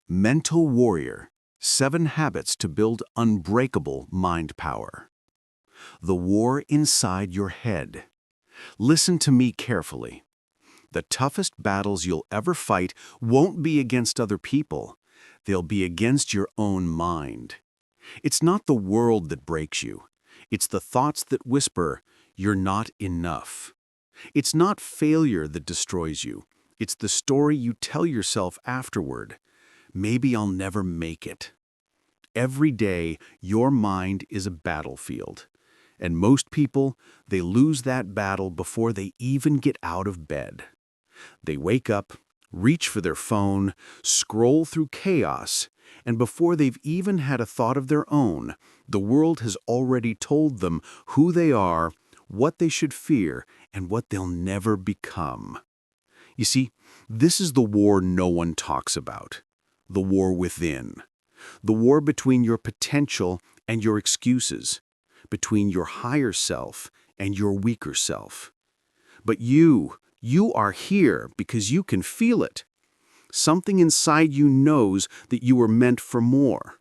Mental Warrior, 7 Habits to Build Unbreakable Mind Power. The war inside your head. Listen to me carefully. The toughest battles you'll ever fight won't be against other people. They'll be against your own mind. It's not the world that breaks you. It's the thoughts that whisper, "You're not enough." It's not failure that destroys you. It's the story you tell yourself afterward. Maybe I'll never make it. Every day, your mind is a battlefield. And most people, they lose that battle before they even get out of bed. They wake up, reach for their phone, scroll through chaos, and before they've even had a thought of their own, the world has already told them who they are, what they should fear, and what they'll never become. You see, this is the war no one talks about. The war within. The war between your potential and your excuses. Between your higher self and your weaker self. But you are here because you can feel it. Something inside you knows that you were meant for more.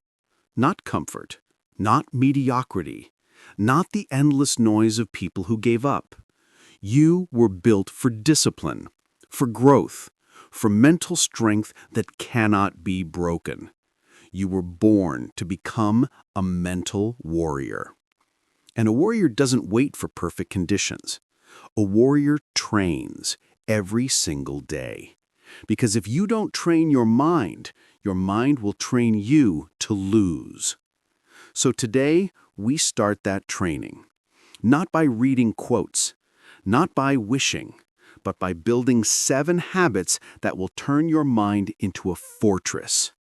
Not comfort, not mediocrity, not the endless noise of people who gave up. You were built for discipline, for growth, for mental strength that cannot be broken. You were born to become a mental warrior. And a warrior doesn't wait for perfect conditions. A warrior trains every single day. Because if you don't train your mind will train you to lose. So today, we start that training. Not by reading quotes, not by wishing, but by building 7 habits that will turn your mind into a fortress.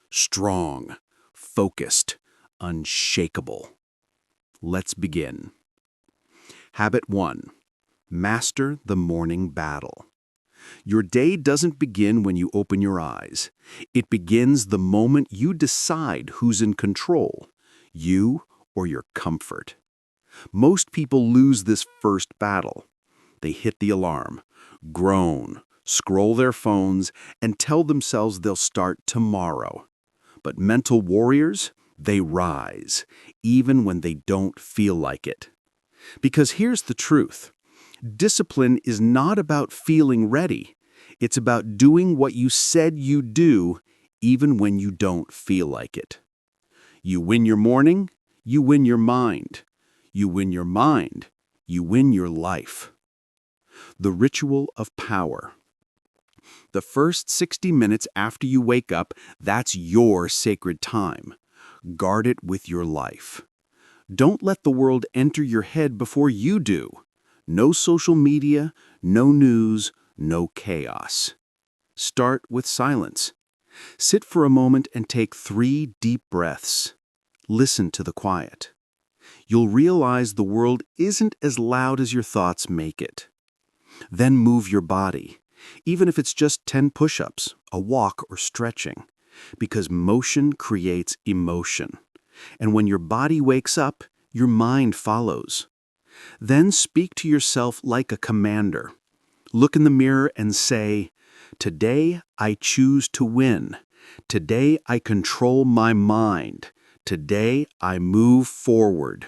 Strong, focused, unshakable. Let's begin. Habit 1. Master the morning battle. Your day doesn't begin when you open your eyes. It begins the moment you decide who's in control, you or your comfort. Most people lose this first battle. They hit the alarm, groan, scroll their phones, and tell themselves they'll start tomorrow. But mental warriors, they rise, even when they don't feel like it. Because here's the truth. Discipline is not about feeling ready. It's about doing what you said you'd do, even when you don't feel like it. You win your morning, you win your mind. You win your mind, you win your life. The ritual of power. The first 60 minutes after you wake up, that's your sacred time. Guard it with your life. Don't let the world enter your head before you do. No social media, no news, no chaos. Start with silence. Sit for a moment and take 3 deep breaths. Listen to the quiet. You'll realize the world isn't as loud as your thoughts make it. Then move your body, even if it's just 10 push-ups, a walk, or stretching, because motion creates emotion. And when your body wakes up, your mind follows. Then speak to yourself like a commander. Look in the mirror and say, "Today I choose to win. Today I control my mind. Today I move forward."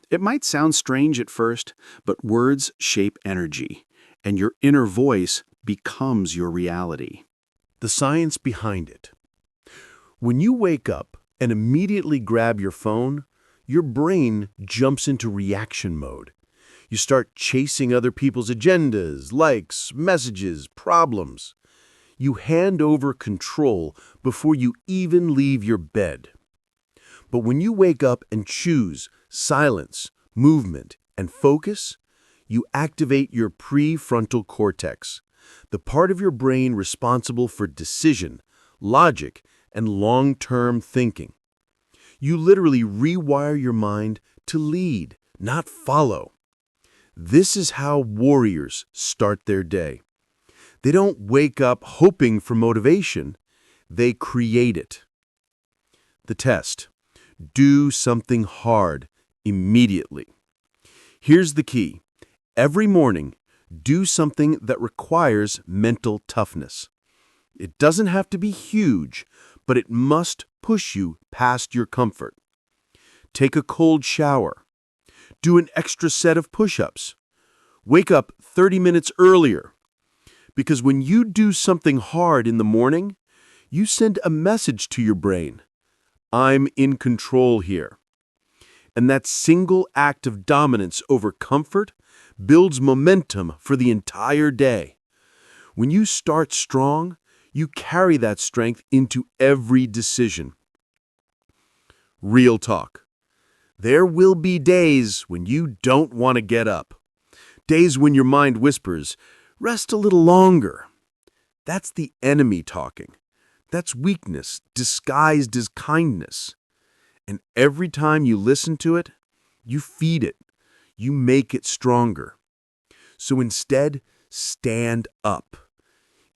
It might sound strange at first, but words shape energy, and your inner voice becomes your reality. The science behind it. When you wake up and immediately grab your phone, your brain jumps into reaction mode. You start chasing other people's agendas, likes, messages, problems. You hand over control before you even leave your bed. But when you wake up and choose silence, movement, and focus, you activate your prefrontal cortex, the part of your brain responsible for decision, logic, and long-term thinking. You literally rewire your mind to lead, not follow. This is how warriors start their day. They don't wake up hoping for motivation. They create it. The test. Do something hard immediately. Here's the key. Every morning, do something that requires mental toughness. It doesn't have to be huge, but it must push you past your comfort. Take a cold shower. Do an extra set of push-ups. Wake up 30 minutes earlier. Because when you do something hard in the morning, you send a message to your brain. I'm in control here. And that single act of dominance over comfort builds momentum for the entire day. When you start strong, you carry that strength into every decision. Real talk. There will be days when you don't want to get up. Days when your mind whispers, rest a little longer. That's the enemy talking. That's weakness disguised as kindness. And every time you listen to it, you feed it. You make it stronger. So instead, stand up.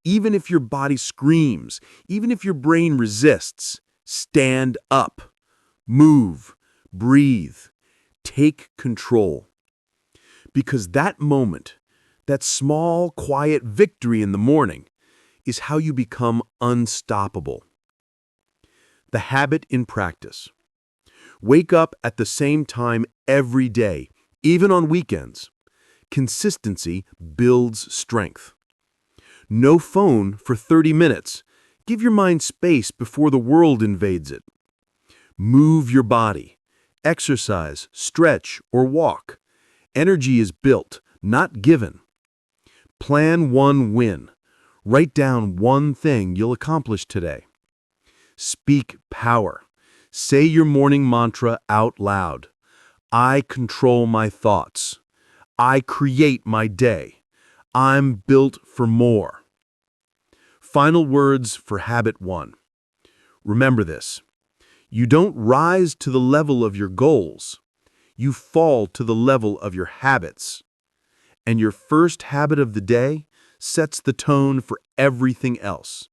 Even if your body screams, even if your brain resists, stand up. Move, breathe, take control. Because that moment, that small, quiet victory in the morning, is how you become unstoppable. The habit in practice. Wake up at the same time every day, even on weekends. Consistency builds strength. No phone for 30 minutes. Give your mind space before the world invades it. Move your body. Exercise, stretch, or walk. Energy is built, not given. Plan one win. Write down one thing you'll accomplish today. Speak power. Say your morning mantra out loud. I control my thoughts. I create my day. I'm built for more. Final words for habit 1. Remember this. You don't rise to the level of your goals. You fall to the level of your habits. And your first habit of the day sets the tone for everything else.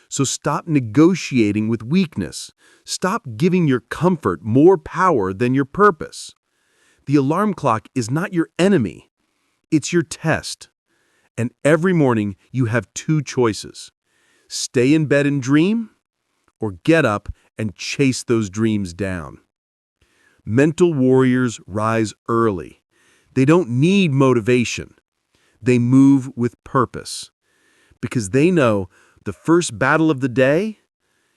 So stop negotiating with weakness. Stop giving your comfort more power than your purpose. The alarm clock is not your enemy. It's your test. And every morning you have 2 choices. Stay in bed and dream, or get up and chase those dreams down. Mental warriors rise early. They don't need motivation. They move with purpose. Because they know the first battle of the day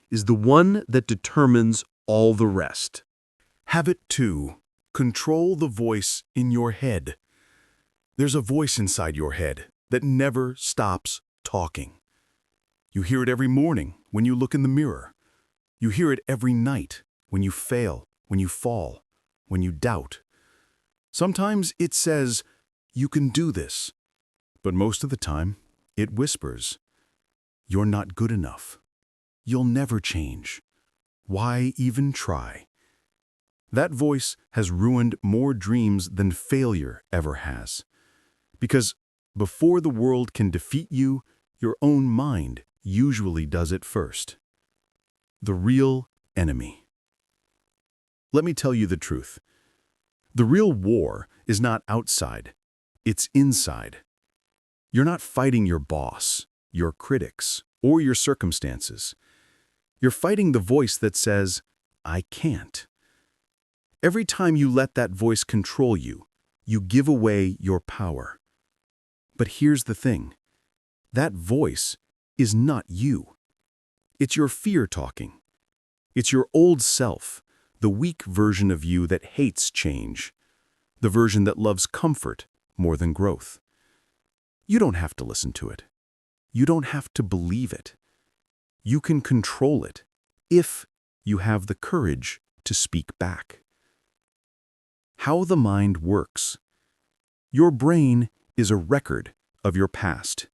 is the one that determines all the rest. Habit 2. Control the voice in your head. There's a voice inside your head that never stops talking. You hear it every morning when you look in the mirror. You hear it every night when you fail, when you fall, when you doubt. Sometimes it says, you can do this. But most of the time, it whispers, you're not good enough. You'll never change. Why even try? That voice has ruined more dreams than failure ever has. Because before the world can defeat you, your own mind usually does it first. The real enemy. Let me tell you the truth. The real war is not outside. It's inside. You're not fighting your boss, your critics, or your circumstances. You're fighting the voice that says, I can't. Every time you let that voice control you, you give away your power. But here's the thing. That voice is not you. It's your fear talking. It's your old self, the weak version of you that hates change, the version that loves comfort more than growth. You don't have to listen to it. You don't have to believe it. You can control it if you have the courage to speak back. How the mind works. Your brain is a record of your past.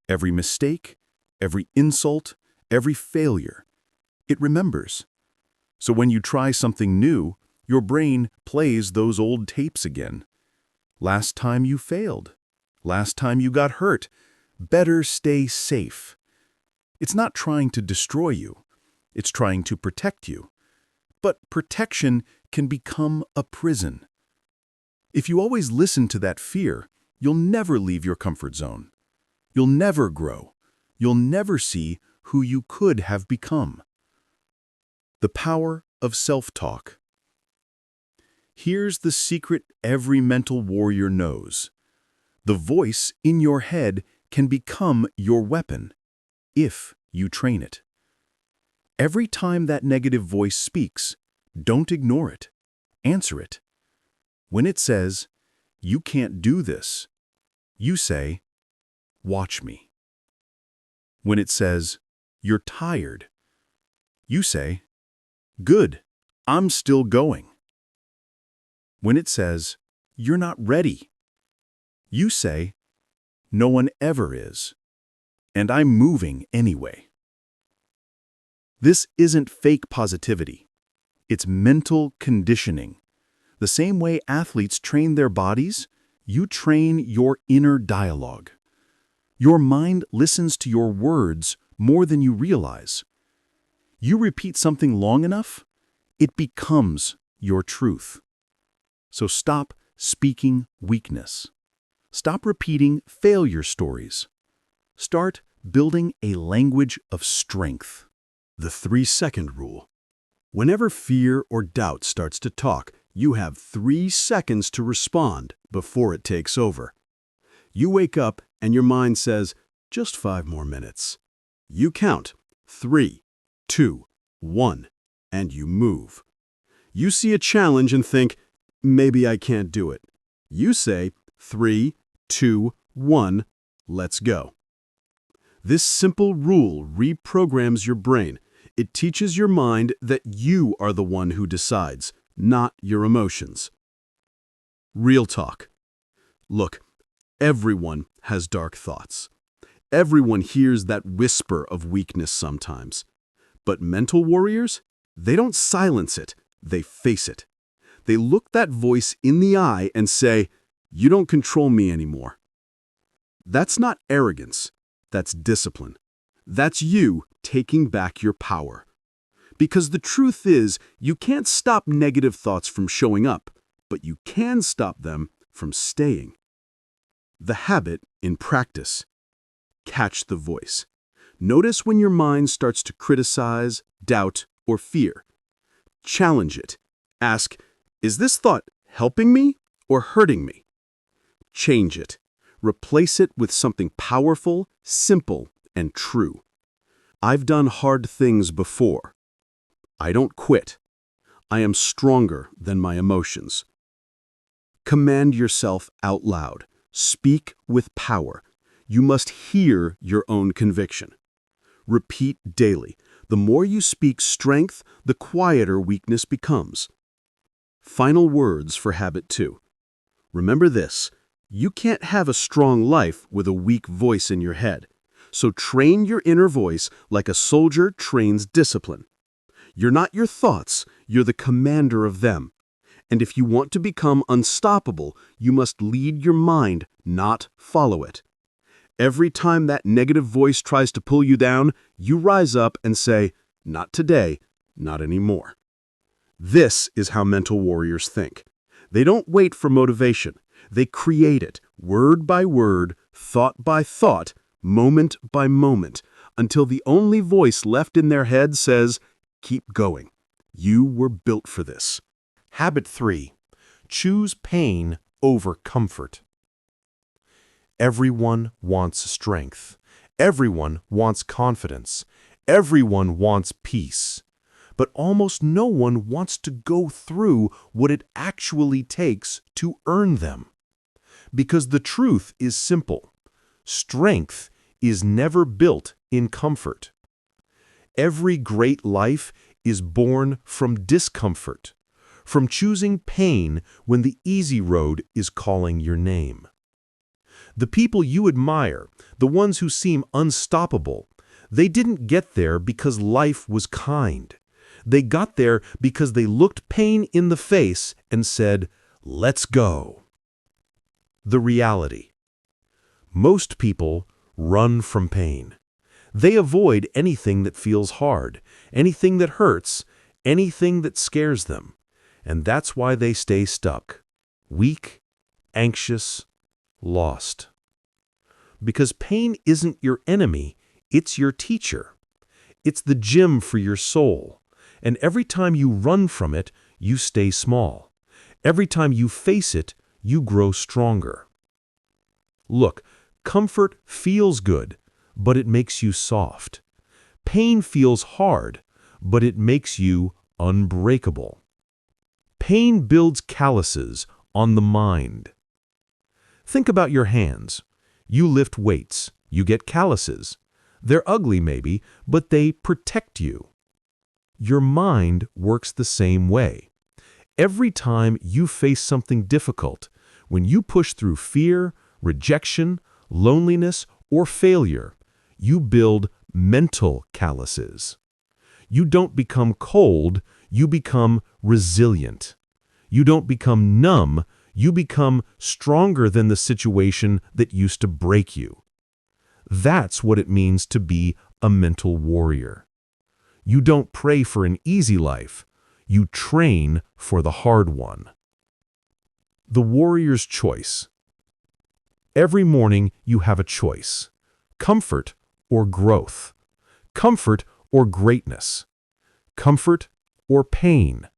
Every mistake, every insult, every failure, it remembers. So when you try something new, your brain plays those old tapes again. Last time you failed. Last time you got hurt. Better stay safe. It's not trying to destroy you. It's trying to protect you. But protection can become a prison. If you always listen to that fear, you'll never leave your comfort zone. You'll never grow. You'll never see who you could have become. The power of self-talk. Here's the secret every mental warrior knows. The voice in your head can become your weapon if you train it. Every time that negative voice speaks, don't ignore it. Answer it. When it says, "You can't do this," you say, "Watch me." When it says, "You're tired," you say, "Good, I'm still going." When it says, "You're not ready," you say, "No one ever is, and I'm moving anyway." This isn't fake positivity. It's mental conditioning. The same way athletes train their bodies, you train your inner dialogue. Your mind listens to your words more than you realize. You repeat something long enough, it becomes your truth. So stop speaking weakness. Stop repeating failure stories. Start building a language of strength. The 3-second rule. Whenever fear or doubt starts to talk, you have 3 seconds to respond before it takes over. You wake up and your mind says, just 5 more minutes. You count 3, 2, 1, and you move. You see a challenge and think, maybe I can't do it. You say, 3, 2, 1, let's go. This simple rule reprograms your brain. It teaches your mind that you are the one who decides, not your emotions. Real talk. Look, everyone has dark thoughts. Everyone hears that whisper of weakness sometimes. But mental warriors, they don't silence it, they face it. They look that voice in the eye and say, "You don't control me anymore." That's not arrogance, that's discipline. That's you taking back your power. Because the truth is, you can't stop negative thoughts from showing up, but you can stop them from staying. The habit in practice. Catch the voice. Notice when your mind starts to criticize, doubt, or fear. Challenge it. Ask, is this thought helping me or hurting me? Change it. Replace it with something powerful, simple, and true. I've done hard things before. I don't quit. I am stronger than my emotions. Command yourself out loud. Speak with power. You must hear your own conviction. Repeat daily. The more you speak strength, the quieter weakness becomes. Final words for habit 2. Remember this, you can't have a strong life with a weak voice in your head. So train your inner voice like a soldier trains discipline. You're not your thoughts, you're the commander of them. And if you want to become unstoppable, you must lead your mind, not follow it. Every time that negative voice tries to pull you down, you rise up and say, not today, not anymore. This is how mental warriors think. They don't wait for motivation. They create it, word by word, thought by thought, moment by moment, until the only voice left in their head says, keep going. You were built for this. Habit 3. Choose pain over comfort. Everyone wants strength. Everyone wants confidence. Everyone wants peace. But almost no one wants to go through what it actually takes to earn them. Because the truth is simple. Strength is never built in comfort. Every great life is born from discomfort, from choosing pain when the easy road is calling your name. The people you admire, the ones who seem unstoppable, they didn't get there because life was kind. They got there because they looked pain in the face and said, let's go. The reality. Most people run from pain. They avoid anything that feels hard, anything that hurts, anything that scares them. And that's why they stay stuck, weak, anxious, lost. Because pain isn't your enemy, it's your teacher. It's the gym for your soul. And every time you run from it, you stay small. Every time you face it, you grow stronger. Look, comfort feels good, but it makes you soft. Pain feels hard, but it makes you unbreakable. Pain builds calluses on the mind. Think about your hands. You lift weights, you get calluses. They're ugly maybe, but they protect you. Your mind works the same way. Every time you face something difficult, when you push through fear, rejection, loneliness, or failure, you build mental calluses. You don't become cold, you become resilient. You don't become numb, you become stronger than the situation that used to break you. That's what it means to be a mental warrior. You don't pray for an easy life, you train for the hard one. The warrior's choice. Every morning you have a choice: comfort or growth, comfort or greatness, comfort or pain.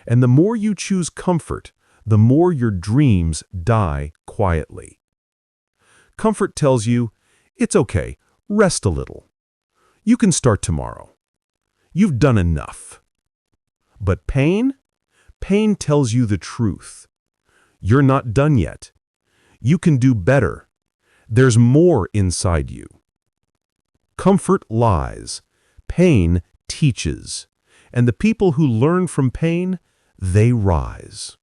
And the more you choose comfort, the more your dreams die quietly. Comfort tells you, it's okay, rest a little. You can start tomorrow. You've done enough. But pain? Pain tells you the truth. You're not done yet. You can do better. There's more inside you. Comfort lies. Pain teaches. And the people who learn from pain, they rise.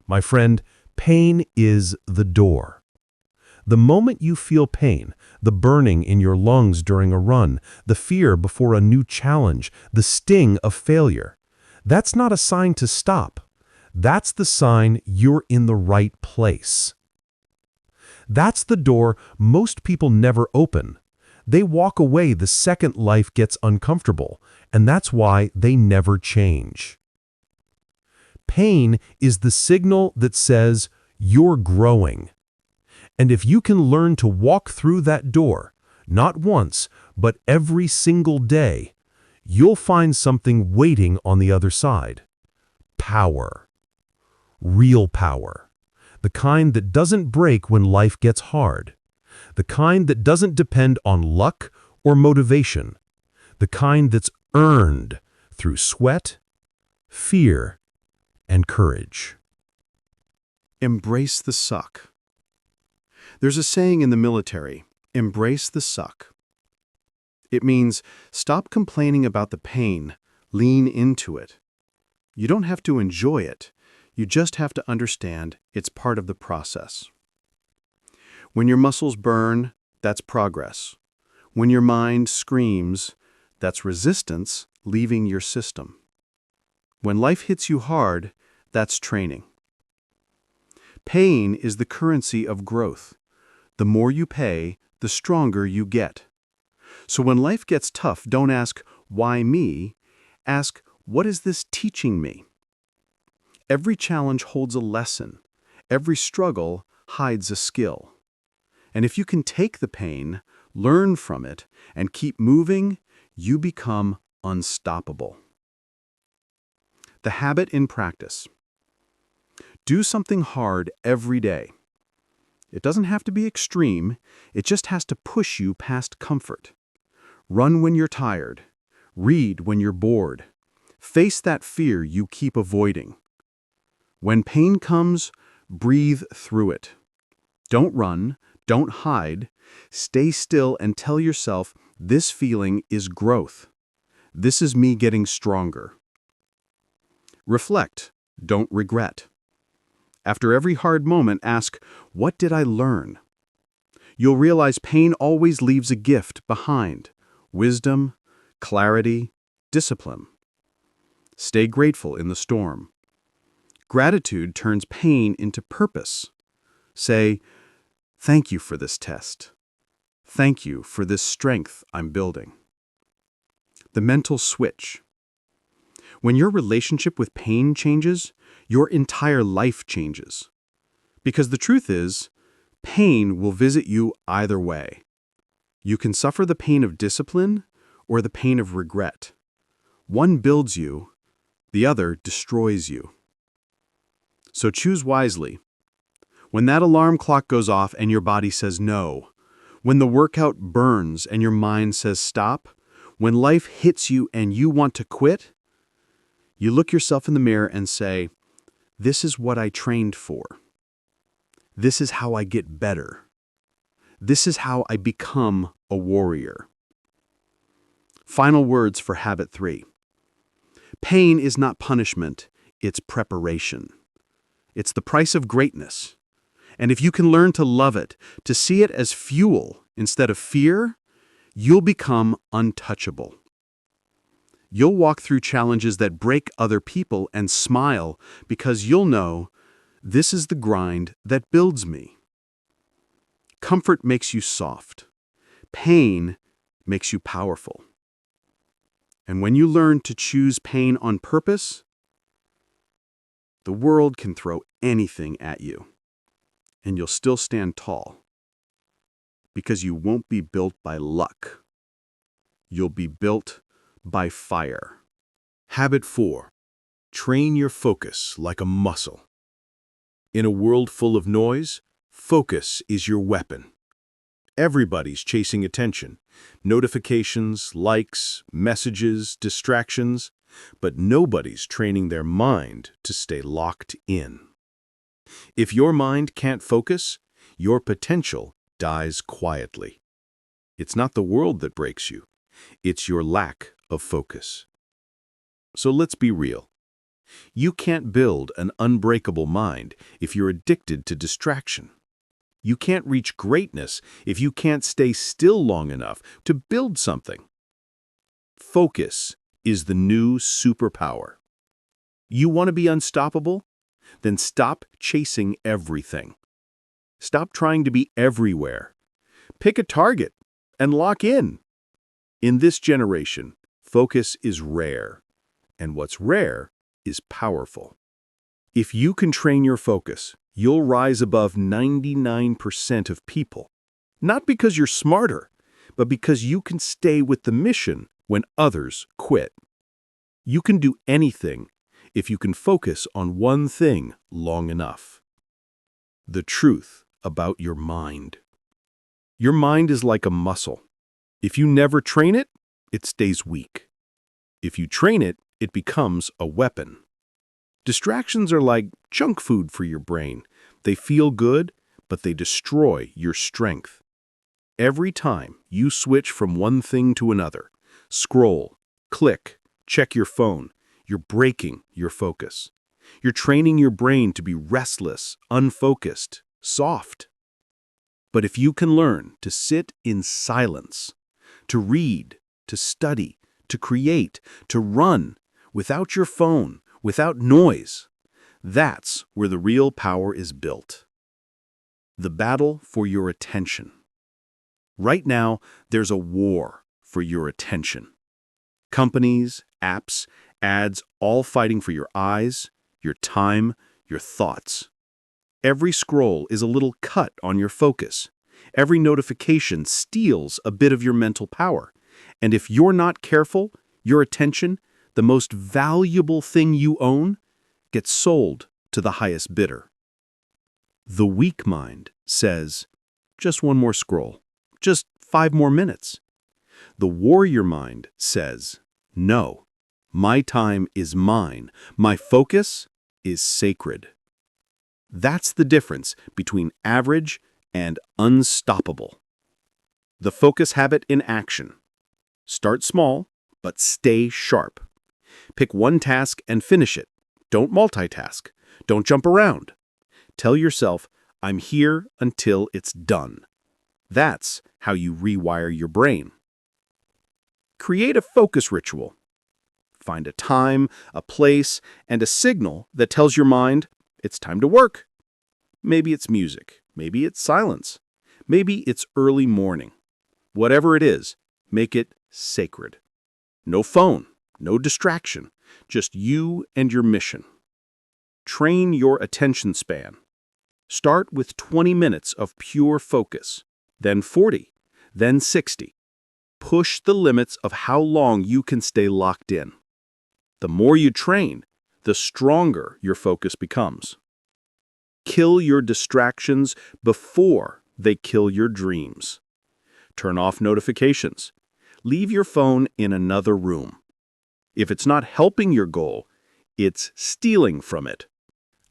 My friend, pain is the door. The moment you feel pain, the burning in your lungs during a run, the fear before a new challenge, the sting of failure, that's not a sign to stop. That's the sign you're in the right place. That's the door most people never open. They walk away the second life gets uncomfortable, and that's why they never change. Pain is the signal that says you're growing. And if you can learn to walk through that door, not once, but every single day, you'll find something waiting on the other side. Power. Real power. The kind that doesn't break when life gets hard. The kind that doesn't depend on luck or motivation. The kind that's earned through sweat, fear, and courage. Embrace the suck. There's a saying in the military, embrace the suck. It means stop complaining about the pain, lean into it. You don't have to enjoy it, you just have to understand it's part of the process. When your muscles burn, that's progress. When your mind screams, that's resistance leaving your system. When life hits you hard, that's training. Pain is the currency of growth. The more you pay, the stronger you get. So when life gets tough, don't ask, why me? Ask, what is this teaching me? Every challenge holds a lesson. Every struggle hides a skill. And if you can take the pain, learn from it, and keep moving, you become unstoppable. The habit in practice. Do something hard every day. It doesn't have to be extreme, it just has to push you past comfort. Run when you're tired. Read when you're bored. Face that fear you keep avoiding. When pain comes, breathe through it. Don't run, don't hide. Stay still and tell yourself, this feeling is growth. This is me getting stronger. Reflect, don't regret. After every hard moment, ask, what did I learn? You'll realize pain always leaves a gift behind: wisdom, clarity, discipline. Stay grateful in the storm. Gratitude turns pain into purpose. Say, thank you for this test. Thank you for this strength I'm building. The mental switch. When your relationship with pain changes, your entire life changes. Because the truth is, pain will visit you either way. You can suffer the pain of discipline, or the pain of regret. One builds you, the other destroys you. So choose wisely. When that alarm clock goes off and your body says no, when the workout burns and your mind says stop, when life hits you and you want to quit, you look yourself in the mirror and say, "This is what I trained for. This is how I get better. This is how I become a warrior." Final words for habit 3. Pain is not punishment, it's preparation. It's the price of greatness. And if you can learn to love it, to see it as fuel instead of fear, you'll become untouchable. You'll walk through challenges that break other people and smile because you'll know, this is the grind that builds me. Comfort makes you soft. Pain makes you powerful. And when you learn to choose pain on purpose, the world can throw anything at you, and you'll still stand tall. Because you won't be built by luck. You'll be built by fire. Habit 4. Train your focus like a muscle. In a world full of noise, focus is your weapon. Everybody's chasing attention. Notifications, likes, messages, distractions, but nobody's training their mind to stay locked in. If your mind can't focus, your potential dies quietly. It's not the world that breaks you. It's your lack of focus. So let's be real. You can't build an unbreakable mind if you're addicted to distraction. You can't reach greatness if you can't stay still long enough to build something. Focus is the new superpower. You want to be unstoppable? Then stop chasing everything. Stop trying to be everywhere. Pick a target and lock in. In this generation, focus is rare, and what's rare is powerful. If you can train your focus, you'll rise above 99% of people. Not because you're smarter, but because you can stay with the mission when others quit. You can do anything if you can focus on one thing long enough. The truth about your mind. Your mind is like a muscle. If you never train it, it stays weak. If you train it, it becomes a weapon. Distractions are like junk food for your brain. They feel good, but they destroy your strength. Every time you switch from one thing to another, scroll, click, check your phone, you're breaking your focus. You're training your brain to be restless, unfocused, soft. But if you can learn to sit in silence, to read, to study, to create, to run, without your phone, without noise, that's where the real power is built. The battle for your attention. Right now, there's a war for your attention. Companies, apps, ads, all fighting for your eyes, your time, your thoughts. Every scroll is a little cut on your focus. Every notification steals a bit of your mental power. And if you're not careful, your attention, the most valuable thing you own, gets sold to the highest bidder. The weak mind says, just one more scroll, just 5 more minutes. The warrior mind says, no, my time is mine, my focus is sacred. That's the difference between average and unstoppable. The focus habit in action. Start small, but stay sharp. Pick one task and finish it. Don't multitask. Don't jump around. Tell yourself, I'm here until it's done. That's how you rewire your brain. Create a focus ritual. Find a time, a place, and a signal that tells your mind it's time to work. Maybe it's music. Maybe it's silence. Maybe it's early morning. Whatever it is, make it sacred. No phone, no distraction, just you and your mission. Train your attention span. Start with 20 minutes of pure focus, then 40, then 60. push the limits of how long you can stay locked in. The more you train, the stronger your focus becomes. Kill your distractions before they kill your dreams. Turn off notifications. Leave your phone in another room. If it's not helping your goal, it's stealing from it.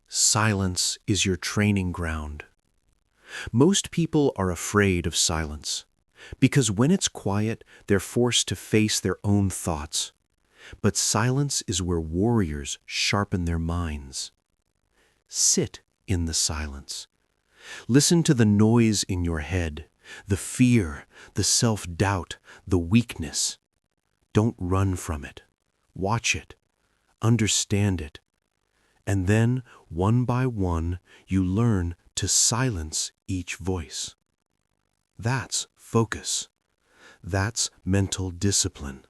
Silence is your training ground. Most people are afraid of silence, because when it's quiet, they're forced to face their own thoughts. But silence is where warriors sharpen their minds. Sit in the silence. Listen to the noise in your head, the fear, the self-doubt, the weakness. Don't run from it. Watch it. Understand it. And then, one by one, you learn to silence each voice. That's focus. That's mental discipline.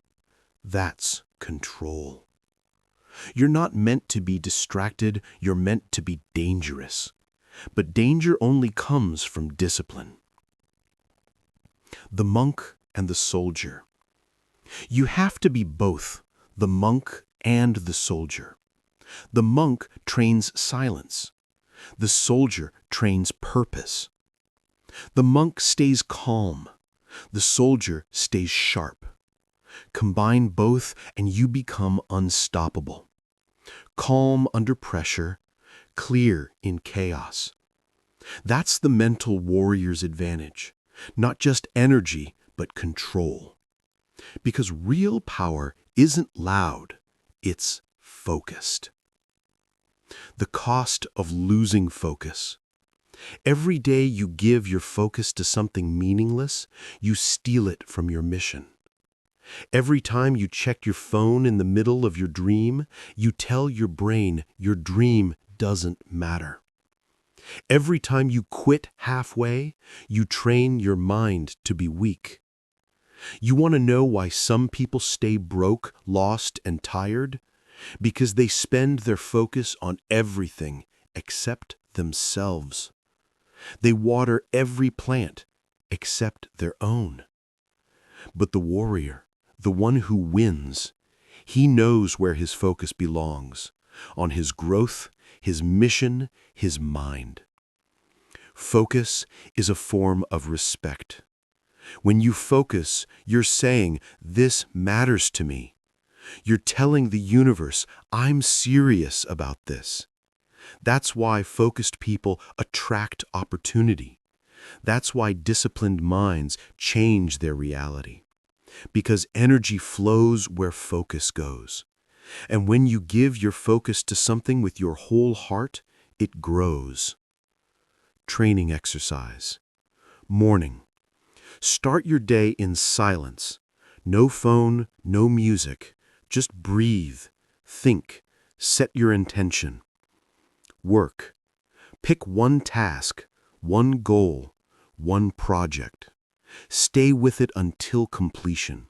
That's control. You're not meant to be distracted, you're meant to be dangerous. But danger only comes from discipline. The monk and the soldier. You have to be both, the monk and the soldier. The monk trains silence. The soldier trains purpose. The monk stays calm. The soldier stays sharp. Combine both and you become unstoppable. Calm under pressure, clear in chaos. That's the mental warrior's advantage. Not just energy, but control. Because real power isn't loud, it's focused. The cost of losing focus. Every day you give your focus to something meaningless, you steal it from your mission. Every time you check your phone in the middle of your dream, you tell your brain your dream doesn't matter. Every time you quit halfway, you train your mind to be weak. You want to know why some people stay broke, lost, and tired? Because they spend their focus on everything except themselves. They water every plant except their own. But the warrior, the one who wins, he knows where his focus belongs, on his growth, his mission, his mind. Focus is a form of respect. When you focus, you're saying, "This matters to me." You're telling the universe, "I'm serious about this." That's why focused people attract opportunity. That's why disciplined minds change their reality. Because energy flows where focus goes. And when you give your focus to something with your whole heart, it grows. Training exercise. Morning. Start your day in silence. No phone, no music. Just breathe, think, set your intention. Work. Pick one task, one goal, one project. Stay with it until completion.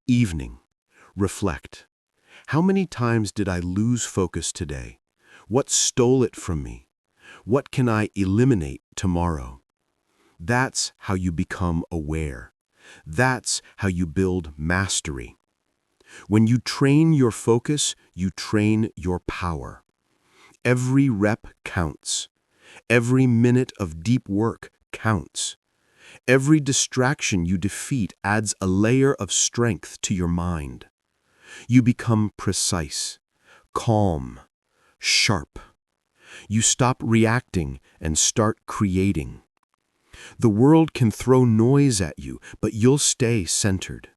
Evening. Reflect. How many times did I lose focus today? What stole it from me? What can I eliminate tomorrow? That's how you become aware. That's how you build mastery. When you train your focus, you train your power. Every rep counts. Every minute of deep work counts. Every distraction you defeat adds a layer of strength to your mind. You become precise, calm, sharp. You stop reacting and start creating. The world can throw noise at you, but you'll stay centered.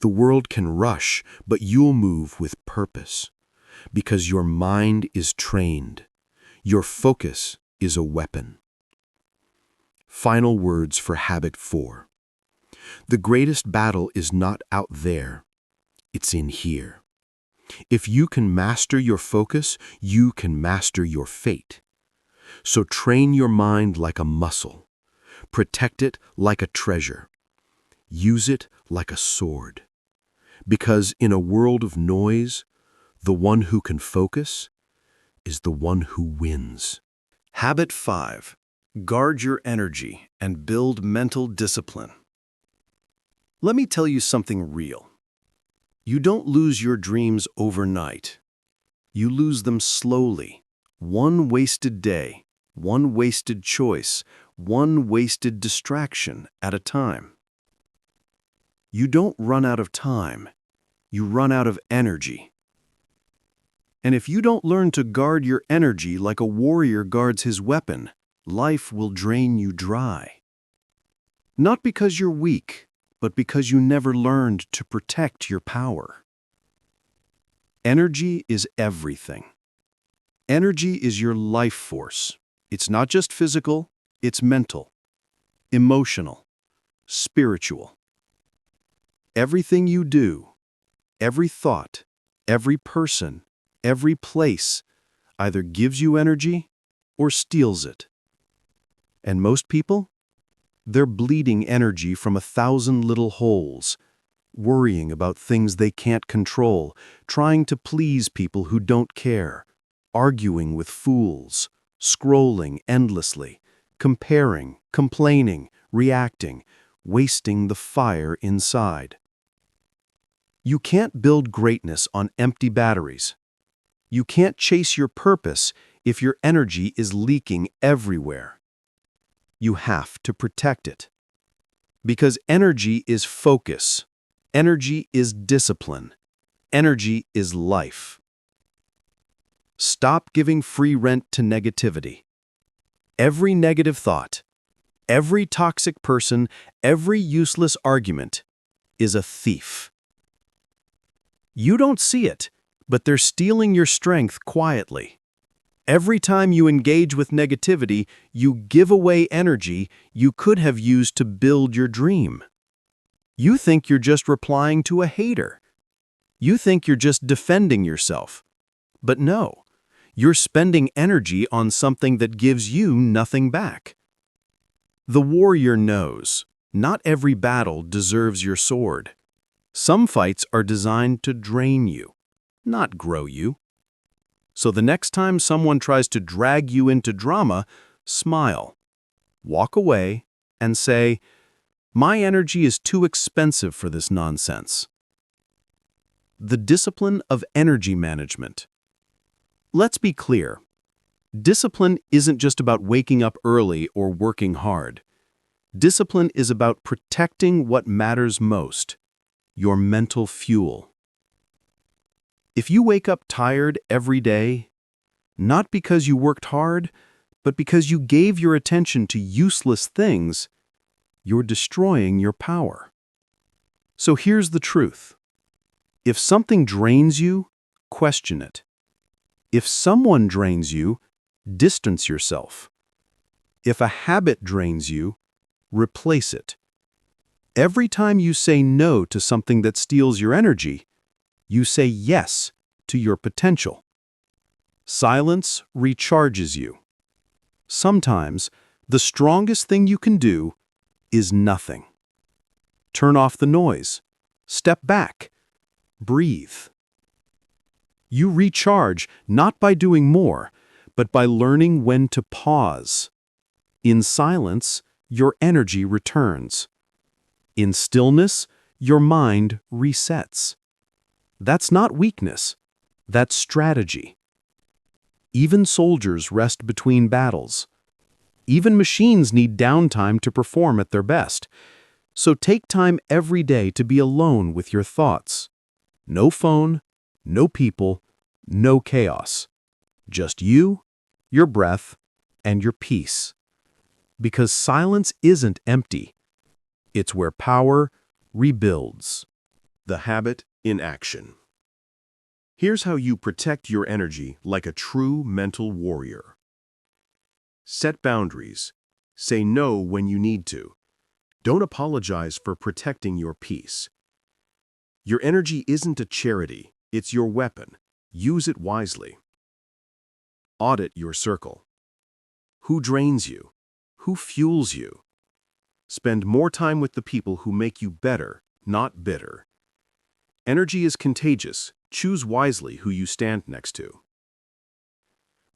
The world can rush, but you'll move with purpose. Because your mind is trained. Your focus is a weapon. Final words for habit 4. The greatest battle is not out there. It's in here. If you can master your focus, you can master your fate. So train your mind like a muscle. Protect it like a treasure. Use it like a sword. Because in a world of noise, the one who can focus is the one who wins. Habit 5. Guard your energy and build mental discipline. Let me tell you something real. You don't lose your dreams overnight. You lose them slowly. One wasted day, one wasted choice, one wasted distraction at a time. You don't run out of time. You run out of energy. And if you don't learn to guard your energy like a warrior guards his weapon, life will drain you dry. Not because you're weak, but because you never learned to protect your power. Energy is everything. Energy is your life force. It's not just physical, it's mental, emotional, spiritual. Everything you do, every thought, every person, every place either gives you energy or steals it. And most people? They're bleeding energy from 1,000 little holes, worrying about things they can't control, trying to please people who don't care, arguing with fools, scrolling endlessly, comparing, complaining, reacting, wasting the fire inside. You can't build greatness on empty batteries. You can't chase your purpose if your energy is leaking everywhere. You have to protect it. Because energy is focus. Energy is discipline. Energy is life. Stop giving free rent to negativity. Every negative thought, every toxic person, every useless argument is a thief. You don't see it, but they're stealing your strength quietly. Every time you engage with negativity, you give away energy you could have used to build your dream. You think you're just replying to a hater. You think you're just defending yourself. But no, you're spending energy on something that gives you nothing back. The warrior knows, not every battle deserves your sword. Some fights are designed to drain you, not grow you. So the next time someone tries to drag you into drama, smile, walk away, and say, "My energy is too expensive for this nonsense." The discipline of energy management. Let's be clear. Discipline isn't just about waking up early or working hard. Discipline is about protecting what matters most, your mental fuel. If you wake up tired every day, not because you worked hard, but because you gave your attention to useless things, you're destroying your power. So here's the truth. If something drains you, question it. If someone drains you, distance yourself. If a habit drains you, replace it. Every time you say no to something that steals your energy, you say yes to your potential. Silence recharges you. Sometimes, the strongest thing you can do is nothing. Turn off the noise. Step back. Breathe. You recharge not by doing more, but by learning when to pause. In silence, your energy returns. In stillness, your mind resets. That's not weakness. That's strategy. Even soldiers rest between battles. Even machines need downtime to perform at their best. So take time every day to be alone with your thoughts. No phone, no people, no chaos. Just you, your breath, and your peace. Because silence isn't empty. It's where power rebuilds. The habit in action. Here's how you protect your energy like a true mental warrior. Set boundaries. Say no when you need to. Don't apologize for protecting your peace. Your energy isn't a charity, it's your weapon. Use it wisely. Audit your circle. Who drains you? Who fuels you? Spend more time with the people who make you better, not bitter. Energy is contagious. Choose wisely who you stand next to.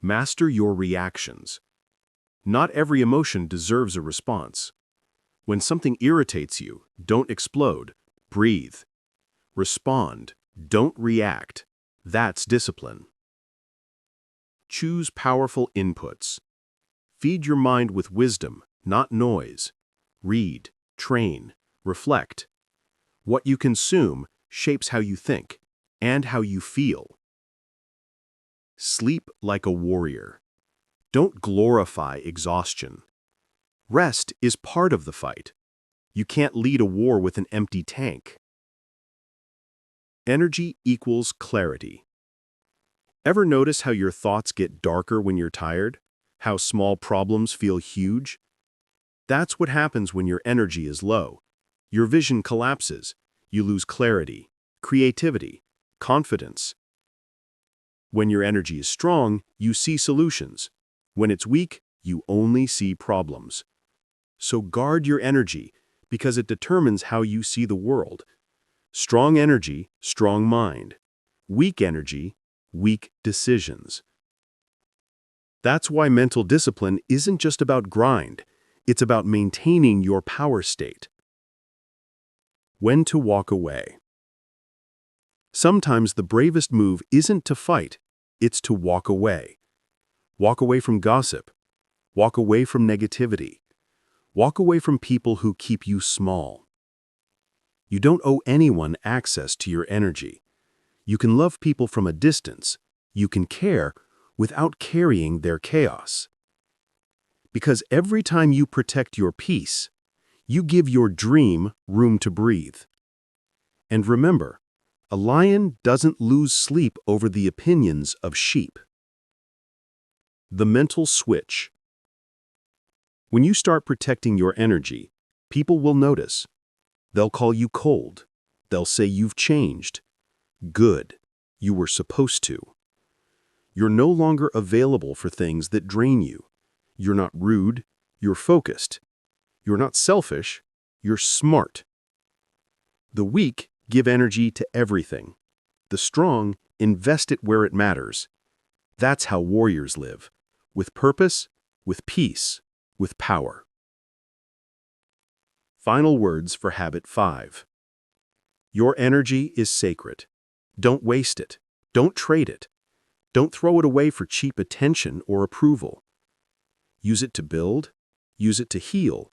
Master your reactions. Not every emotion deserves a response. When something irritates you, don't explode. Breathe. Respond. Don't react. That's discipline. Choose powerful inputs. Feed your mind with wisdom, not noise. Read, train, reflect. What you consume shapes how you think and how you feel. Sleep like a warrior. Don't glorify exhaustion. Rest is part of the fight. You can't lead a war with an empty tank. Energy equals clarity. Ever notice how your thoughts get darker when you're tired? How small problems feel huge? That's what happens when your energy is low. Your vision collapses. You lose clarity, creativity, confidence. When your energy is strong, you see solutions. When it's weak, you only see problems. So guard your energy, because it determines how you see the world. Strong energy, strong mind. Weak energy, weak decisions. That's why mental discipline isn't just about grind. It's about maintaining your power state. When to walk away. Sometimes the bravest move isn't to fight, it's to walk away. Walk away from gossip. Walk away from negativity. Walk away from people who keep you small. You don't owe anyone access to your energy. You can love people from a distance. You can care without carrying their chaos. Because every time you protect your peace, you give your dream room to breathe. And remember, a lion doesn't lose sleep over the opinions of sheep. The mental switch. When you start protecting your energy, people will notice. They'll call you cold. They'll say you've changed. Good. You were supposed to. You're no longer available for things that drain you. You're not rude. You're focused. You're not selfish. You're smart. The weak give energy to everything. The strong invest it where it matters. That's how warriors live. With purpose, with peace, with power. Final words for Habit 5. Your energy is sacred. Don't waste it. Don't trade it. Don't throw it away for cheap attention or approval. Use it to build. Use it to heal.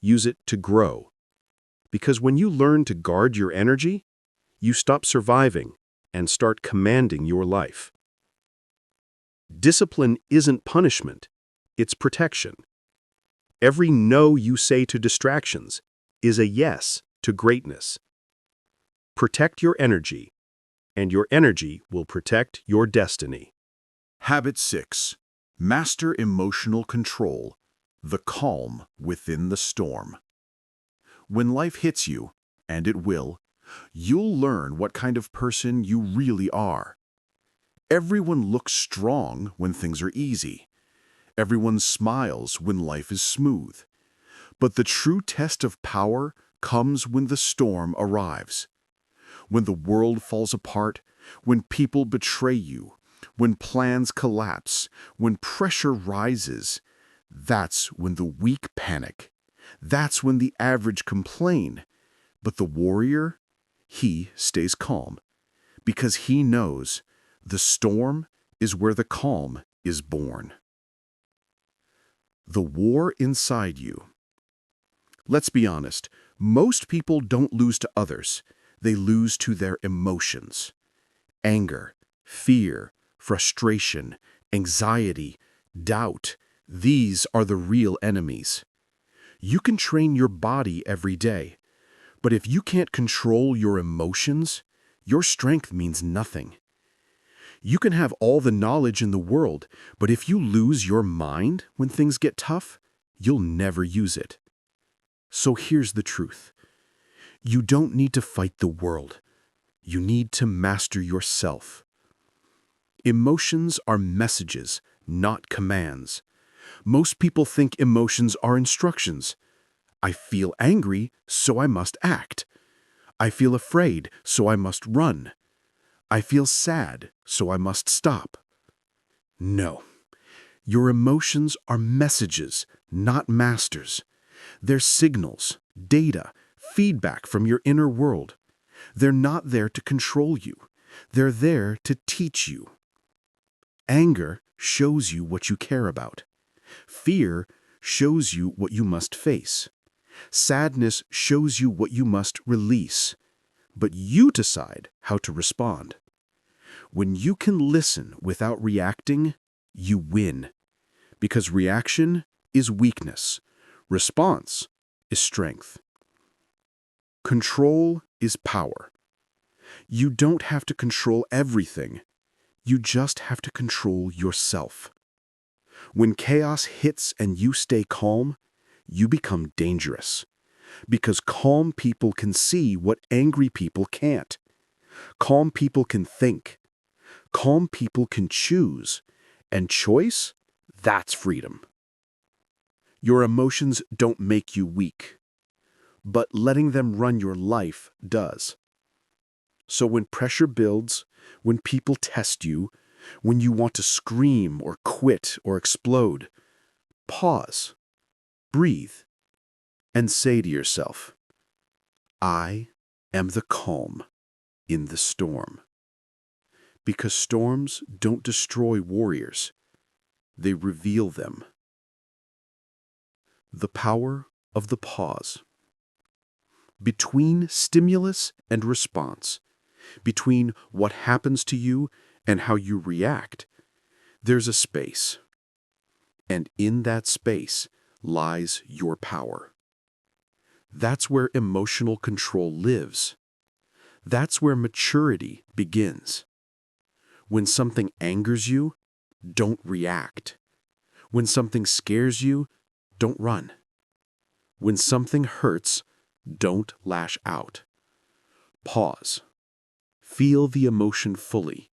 Use it to grow. Because when you learn to guard your energy, you stop surviving and start commanding your life. Discipline isn't punishment. It's protection. Every no you say to distractions is a yes to greatness. Protect your energy, and your energy will protect your destiny. Habit 6. Master emotional control, the calm within the storm. When life hits you, and it will, you'll learn what kind of person you really are. Everyone looks strong when things are easy. Everyone smiles when life is smooth. But the true test of power comes when the storm arrives. When the world falls apart, when people betray you, when plans collapse, when pressure rises, that's when the weak panic. That's when the average complain. But the warrior, he stays calm, because he knows the storm is where the calm is born. The war inside you. Let's be honest, most people don't lose to others. They lose to their emotions. Anger, fear, frustration, anxiety, doubt. These are the real enemies. You can train your body every day, but if you can't control your emotions, your strength means nothing. You can have all the knowledge in the world, but if you lose your mind when things get tough, you'll never use it. So here's the truth. You don't need to fight the world. You need to master yourself. Emotions are messages, not commands. Most people think emotions are instructions. I feel angry, so I must act. I feel afraid, so I must run. I feel sad, so I must stop. No. Your emotions are messages, not masters. They're signals, data, feedback from your inner world. They're not there to control you. They're there to teach you. Anger shows you what you care about. Fear shows you what you must face. Sadness shows you what you must release. But you decide how to respond. When you can listen without reacting, you win. Because reaction is weakness. Response is strength. Control is power. You don't have to control everything. You just have to control yourself. When chaos hits and you stay calm, you become dangerous. Because calm people can see what angry people can't. Calm people can think. Calm people can choose. And choice, that's freedom. Your emotions don't make you weak, but letting them run your life does. So when pressure builds, when people test you, when you want to scream or quit or explode, pause, breathe, and say to yourself, I am the calm in the storm. Because storms don't destroy warriors, they reveal them. The power of the pause. Between stimulus and response, between what happens to you and how you react, there's a space. And in that space lies your power. That's where emotional control lives. That's where maturity begins. When something angers you, don't react. When something scares you, don't run. When something hurts, don't lash out. Pause. Feel the emotion fully.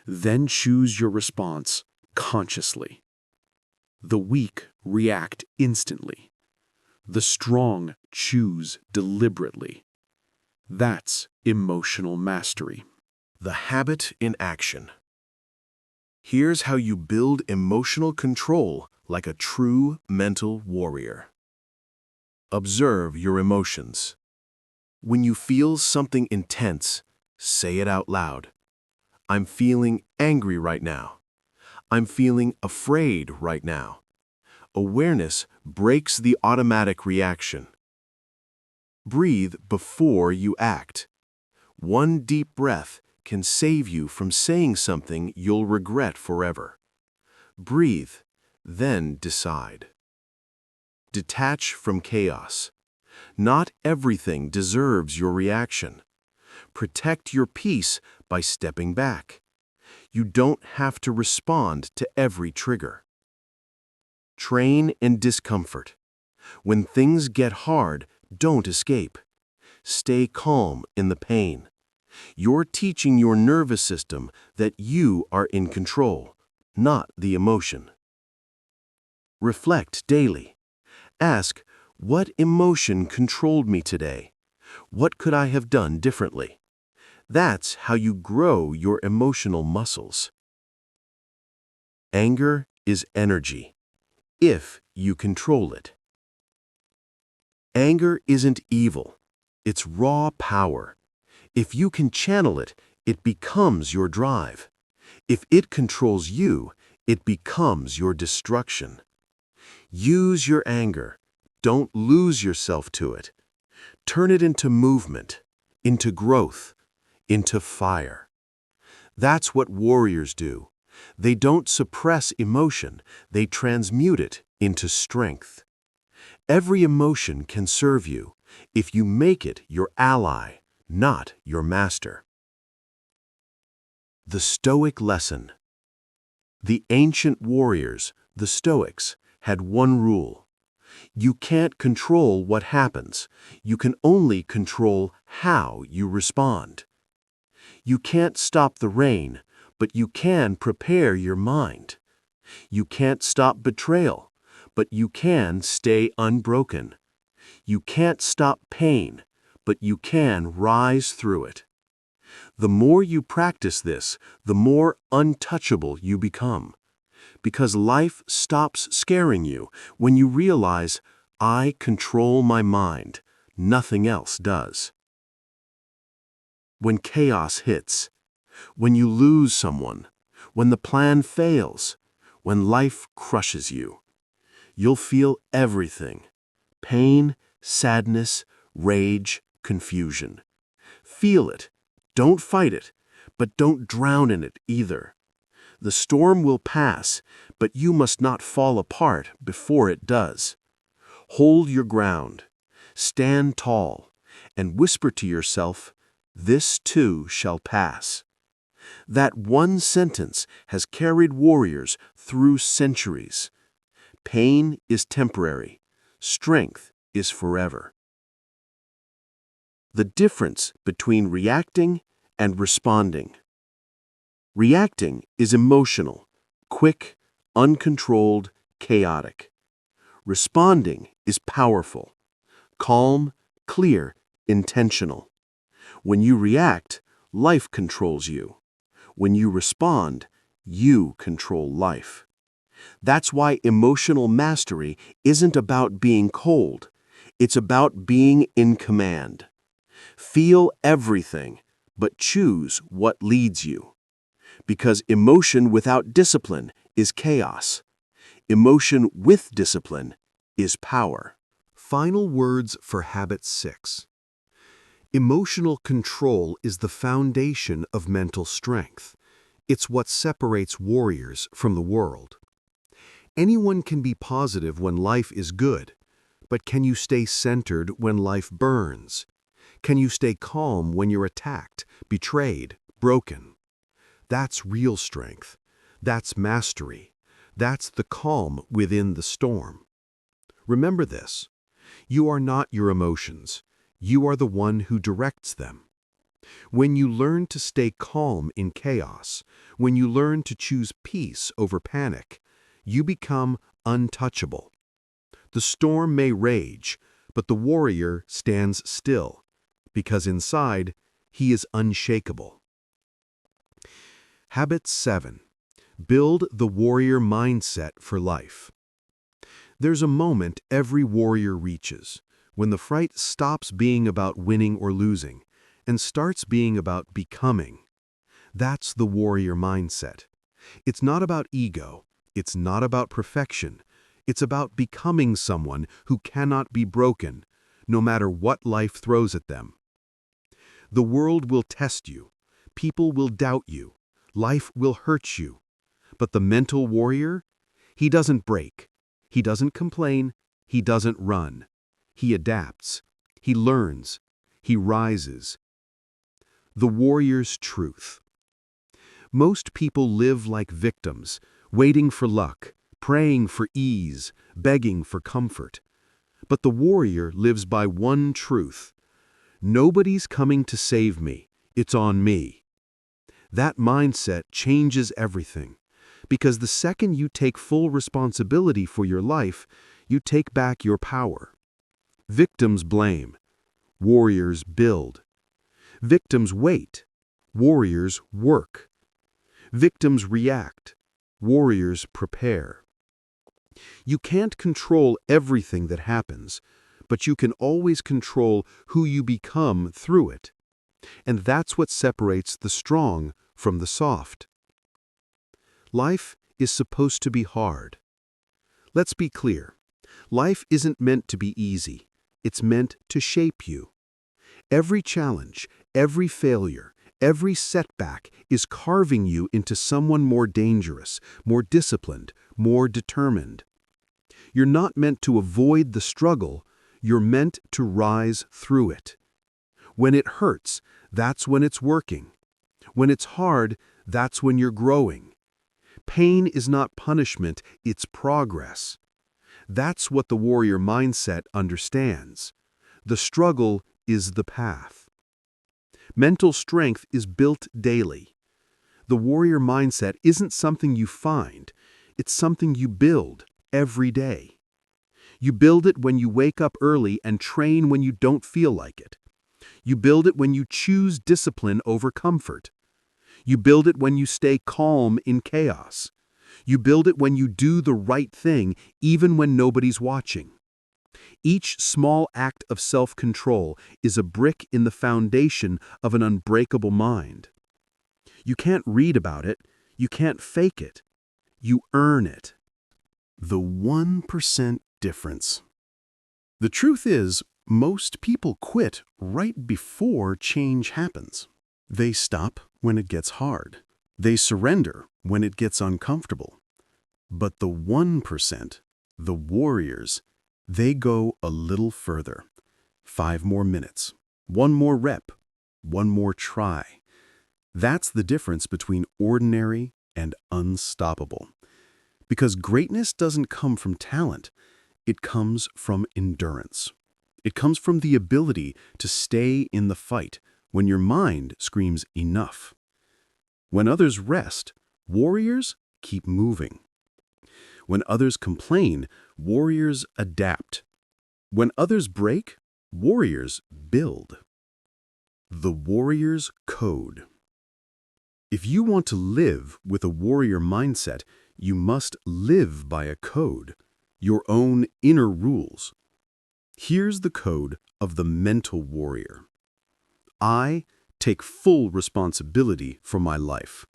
Then choose your response consciously. The weak react instantly. The strong choose deliberately. That's emotional mastery. The habit in action. Here's how you build emotional control like a true mental warrior. Observe your emotions. When you feel something intense, say it out loud. I'm feeling angry right now. I'm feeling afraid right now. Awareness breaks the automatic reaction. Breathe before you act. One deep breath can save you from saying something you'll regret forever. Breathe, then decide. Detach from chaos. Not everything deserves your reaction. Protect your peace by stepping back. You don't have to respond to every trigger. Train in discomfort. When things get hard, don't escape. Stay calm in the pain. You're teaching your nervous system that you are in control, not the emotion. Reflect daily. Ask, what emotion controlled me today? What could I have done differently? That's how you grow your emotional muscles. Anger is energy, if you control it. Anger isn't evil. It's raw power. If you can channel it, it becomes your drive. If it controls you, it becomes your destruction. Use your anger. Don't lose yourself to it. Turn it into movement, into growth, into fire. That's what warriors do. They don't suppress emotion, they transmute it into strength. Every emotion can serve you if you make it your ally, not your master. The Stoic lesson. The ancient warriors, the Stoics, had one rule. You can't control what happens. You can only control how you respond. You can't stop the rain, but you can prepare your mind. You can't stop betrayal, but you can stay unbroken. You can't stop pain, but you can rise through it. The more you practice this, the more untouchable you become. Because life stops scaring you when you realize, I control my mind. Nothing else does. When chaos hits, when you lose someone, when the plan fails, when life crushes you, you'll feel everything: pain, sadness, rage, confusion. Feel it. Don't fight it, but don't drown in it either. The storm will pass, but you must not fall apart before it does. Hold your ground, stand tall, and whisper to yourself, "This too shall pass." That one sentence has carried warriors through centuries. Pain is temporary. Strength is forever. The difference between reacting and responding. Reacting is emotional, quick, uncontrolled, chaotic. Responding is powerful, calm, clear, intentional. When you react, life controls you. When you respond, you control life. That's why emotional mastery isn't about being cold. It's about being in command. Feel everything, but choose what leads you. Because emotion without discipline is chaos. Emotion with discipline is power. Final words for habit 6. Emotional control is the foundation of mental strength. It's what separates warriors from the world. Anyone can be positive when life is good, but can you stay centered when life burns? Can you stay calm when you're attacked, betrayed, broken? That's real strength. That's mastery. That's the calm within the storm. Remember this: you are not your emotions. You are the one who directs them. When you learn to stay calm in chaos, when you learn to choose peace over panic, you become untouchable. The storm may rage, but the warrior stands still, because inside, he is unshakable. Habit 7. Build the warrior mindset for life. There's a moment every warrior reaches, when the fight stops being about winning or losing, and starts being about becoming. That's the warrior mindset. It's not about ego. It's not about perfection. It's about becoming someone who cannot be broken, no matter what life throws at them. The world will test you. People will doubt you. Life will hurt you. But the mental warrior, he doesn't break. He doesn't complain. He doesn't run. He adapts. He learns. He rises. The warrior's truth. Most people live like victims, waiting for luck, praying for ease, begging for comfort. But the warrior lives by one truth: nobody's coming to save me. It's on me. That mindset changes everything, because the second you take full responsibility for your life, you take back your power. Victims blame. Warriors build. Victims wait. Warriors work. Victims react. Warriors prepare. You can't control everything that happens, but you can always control who you become through it. And that's what separates the strong from the soft. Life is supposed to be hard. Let's be clear. Life isn't meant to be easy. It's meant to shape you. Every challenge, every failure, every setback is carving you into someone more dangerous, more disciplined, more determined. You're not meant to avoid the struggle. You're meant to rise through it. When it hurts, that's when it's working. When it's hard, that's when you're growing. Pain is not punishment, it's progress. That's what the warrior mindset understands. The struggle is the path. Mental strength is built daily. The warrior mindset isn't something you find, it's something you build every day. You build it when you wake up early and train when you don't feel like it. You build it when you choose discipline over comfort. You build it when you stay calm in chaos. You build it when you do the right thing even when nobody's watching. Each small act of self-control is a brick in the foundation of an unbreakable mind. You can't read about it. You can't fake it. You earn it. The 1% difference. The truth is, most people quit right before change happens. They stop when it gets hard. They surrender when it gets uncomfortable. But the 1%, the warriors, they go a little further. 5 more minutes, 1 more rep, 1 more try. That's the difference between ordinary and unstoppable. Because greatness doesn't come from talent, it comes from endurance. It comes from the ability to stay in the fight when your mind screams enough. When others rest, warriors keep moving. When others complain, warriors adapt. When others break, warriors build. The warrior's code. If you want to live with a warrior mindset, you must live by a code, your own inner rules. Here's the code of the mental warrior. I take full responsibility for my life.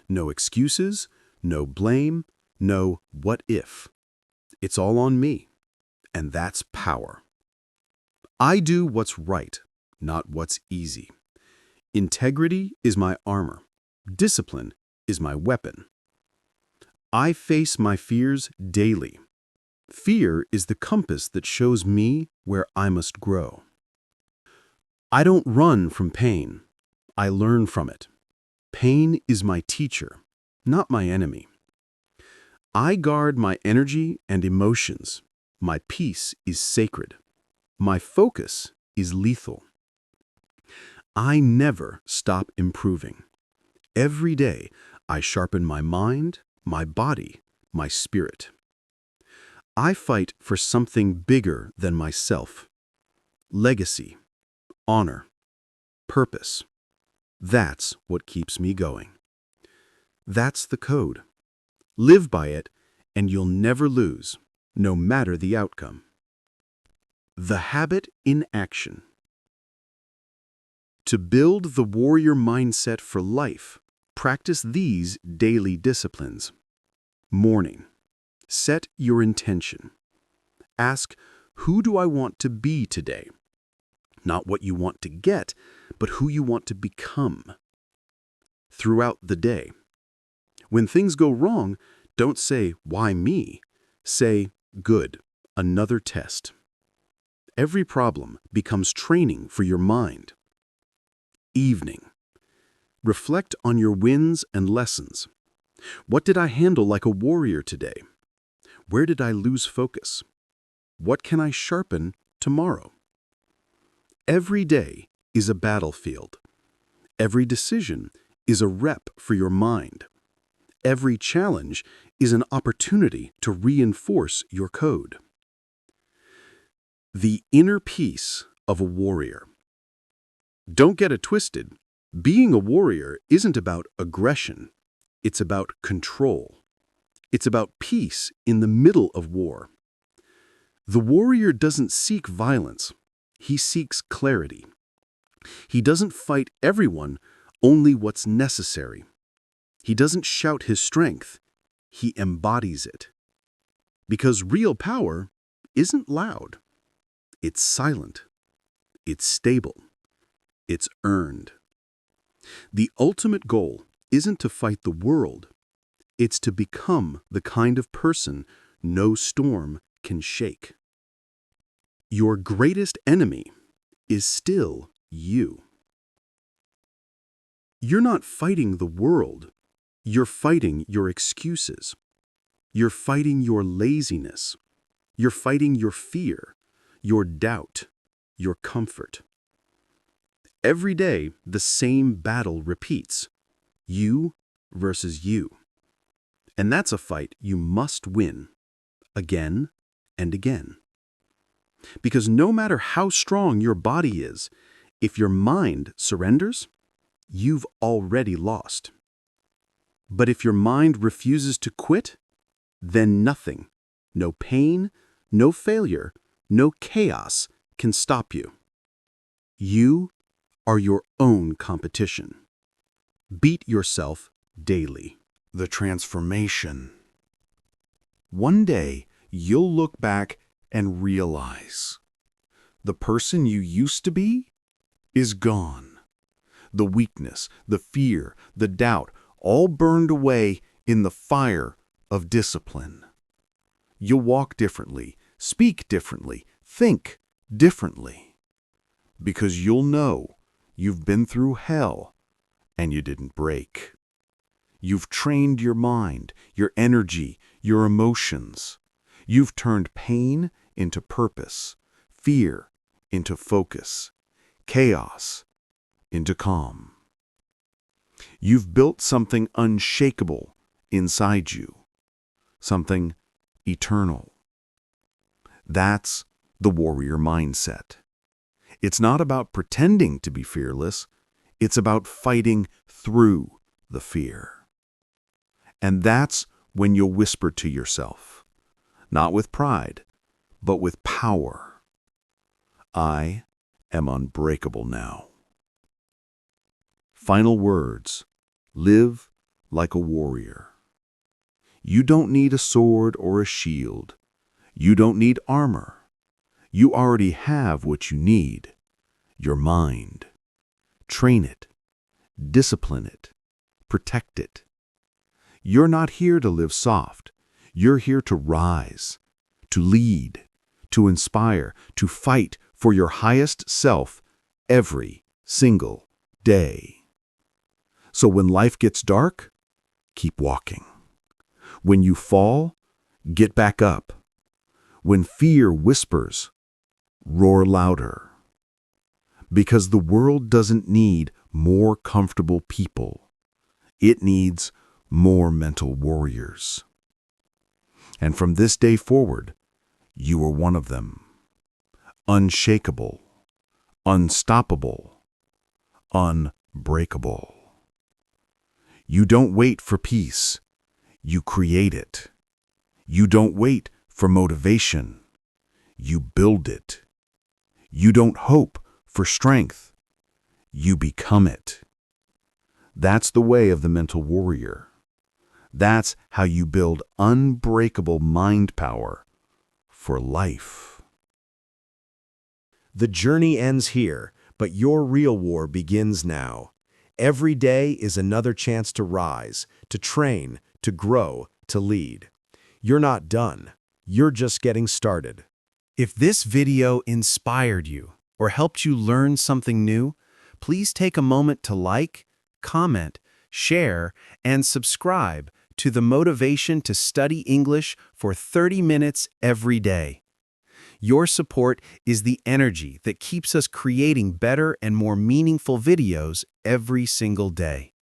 No excuses, no blame, no what if. It's all on me, and that's power. I do what's right, not what's easy. Integrity is my armor. Discipline is my weapon. I face my fears daily. Fear is the compass that shows me where I must grow. I don't run from pain. I learn from it. Pain is my teacher, not my enemy. I guard my energy and emotions. My peace is sacred. My focus is lethal. I never stop improving. Every day, I sharpen my mind, my body, my spirit. I fight for something bigger than myself. Legacy, honor, purpose. That's what keeps me going. That's the code. Live by it, and you'll never lose, no matter the outcome. The habit in action. To build the warrior mindset for life, practice these daily disciplines. Morning. Set your intention. Ask, who do I want to be today? Not what you want to get, but who you want to become. Throughout the day. When things go wrong, don't say, why me? Say, good, another test. Every problem becomes training for your mind. Evening. Reflect on your wins and lessons. What did I handle like a warrior today? Where did I lose focus? What can I sharpen tomorrow? Every day is a battlefield. Every decision is a rep for your mind. Every challenge is an opportunity to reinforce your code. The inner peace of a warrior. Don't get it twisted. Being a warrior isn't about aggression. It's about control. It's about peace in the middle of war. The warrior doesn't seek violence. He seeks clarity. He doesn't fight everyone, only what's necessary. He doesn't shout his strength. He embodies it. Because real power isn't loud. It's silent. It's stable. It's earned. The ultimate goal isn't to fight the world. It's to become the kind of person no storm can shake. Your greatest enemy is still you. You're not fighting the world. You're fighting your excuses. You're fighting your laziness. You're fighting your fear, your doubt, your comfort. Every day, the same battle repeats. You versus you. And that's a fight you must win, again and again. Because no matter how strong your body is, if your mind surrenders, you've already lost. But if your mind refuses to quit, then nothing, no pain, no failure, No chaos can stop you. You are your own competition. Beat yourself daily. The transformation. One day, you'll look back and realize the person you used to be is gone. The weakness, the fear, the doubt, all burned away in the fire of discipline. You'll walk differently, speak differently, think differently. Because you'll know you've been through hell and you didn't break. You've trained your mind, your energy, your emotions. You've turned pain into purpose, fear into focus, chaos into calm. You've built something unshakable inside you, something eternal. That's the warrior mindset. It's not about pretending to be fearless. It's about fighting through the fear. And that's when you'll whisper to yourself, not with pride, but with power. I am unbreakable now. Final words. Live like a warrior. You don't need a sword or a shield. You don't need armor. You already have what you need, your mind. Train it, discipline it, protect it. You're not here to live soft. You're here to rise, to lead, to inspire, to fight for your highest self every single day. So when life gets dark, keep walking. When you fall, get back up. When fear whispers, roar louder. Because the world doesn't need more comfortable people. It needs more mental warriors. And from this day forward, you are one of them. Unshakable, unstoppable, unbreakable. You don't wait for peace. You create it. You don't wait for motivation. You build it. You don't hope for strength. You become it. That's the way of the mental warrior. That's how you build unbreakable mind power for life. The journey ends here, but your real war begins now. Every day is another chance to rise, to train, to grow, to lead. You're not done. You're just getting started. If this video inspired you or helped you learn something new, please take a moment to like, comment, share, and subscribe to the Motivation to Study English for 30 minutes every day. Your support is the energy that keeps us creating better and more meaningful videos every single day.